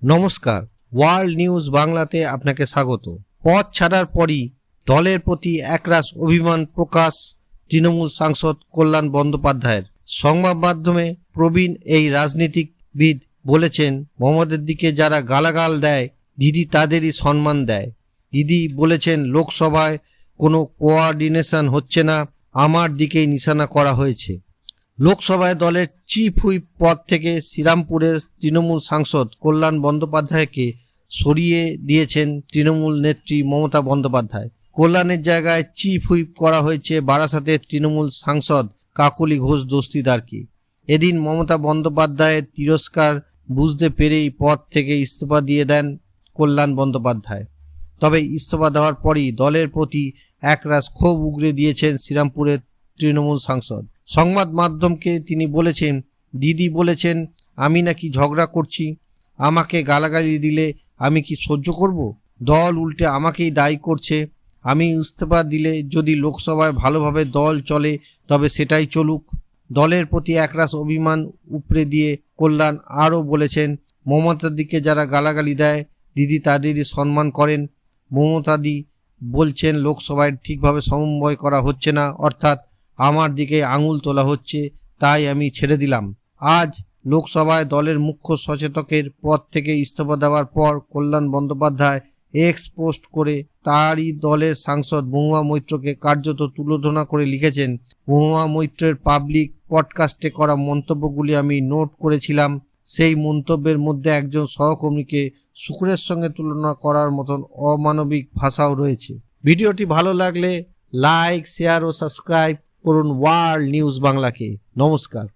নমস্কার, world news বাংলাতে আপনাকে স্বাগত। পদ ছাড়ার পরই দলের প্রতি একরাশ অভিমান প্রকাশ তৃণমূল সাংসদ কল্যাণ বন্দ্যোপাধ্যায়ের। সংবাদ মাধ্যমে প্রবীণ এই রাজনীতিবিদ বলেছেন, মমতার দিকে যারা গালাগাল দেয় দিদি তাদেরই সম্মান দেয়। দিদি বলেছেন, লোকসভায় কোনো কোঅর্ডিনেশন হচ্ছে না, আমার দিকেই নিশানা করা হয়েছে। লোকসভায় দলের চিফ হুইপ পদ থেকে শ্রীরামপুরের তৃণমূল সাংসদ কল্যাণ বন্দ্যোপাধ্যায়কে সরিয়ে দিয়েছেন তৃণমূল নেত্রী মমতা বন্দ্যোপাধ্যায়। কল্যাণের জায়গায় চিফ হুইপ করা হয়েছে বারাসাতের তৃণমূল সাংসদ কাকলি ঘোষ দস্তিদারকে। এদিন মমতা বন্দ্যোপাধ্যায়ের তিরস্কার বুঝতে পেরেই পদ থেকে ইস্তফা দিয়ে দেন কল্যাণ বন্দ্যোপাধ্যায়। তবে ইস্তফা দেওয়ার পরই দলের প্রতি একরাশ ক্ষোভ উগরে দিয়েছেন শ্রীরামপুরের তৃণমূল সাংসদ। সংবাদ মাধ্যমকে তিনি বলেছেন, দিদি বলেছেন আমি নাকি ঝগড়া করছি, আমাকে গালাগালি দিলে আমি কি সহ্য করব? দল উল্টে আমাকেই দায়ী করছে। আমি ইস্তফা দিলে যদি লোকসভায় ভালোভাবে দল চলে তবে সেটাই চলুক। দলের প্রতি একরাশ অভিমান উপড়ে দিয়ে কল্যাণ আরও বলেছেন, মমতার দিকে যারা গালাগালি দেয় দিদি তাদেরই সম্মান করেন। মমতাদি বলছেন লোকসভায় ঠিকভাবে সমন্বয় করা হচ্ছে না, অর্থাৎ আমার দিকে আঙুল তোলা হচ্ছে, তাই আমি ছেড়ে দিলাম। আজ লোকসভায় দলের মুখ্য সচেতকের পদ থেকে ইস্তফা দেওয়ার পর কল্যাণ বন্দ্যোপাধ্যায় এক্স পোস্ট করে তারই দলের সাংসদ মহুয়া মৈত্রকে কার্যত তুলোধনা করে লিখেছেন, মহুয়া মৈত্রের পাবলিক পডকাস্টে করা মন্তব্যগুলি আমি নোট করেছিলাম। সেই মন্তব্যের মধ্যে একজন সহকর্মীকে শুকুরের সঙ্গে তুলনা করার মতন অমানবিক ভাষাও রয়েছে। ভিডিওটি ভালো লাগলে লাইক, শেয়ার ও সাবস্ক্রাইব করুন ওয়ার্ল্ড নিউজ বাংলাকে। নমস্কার।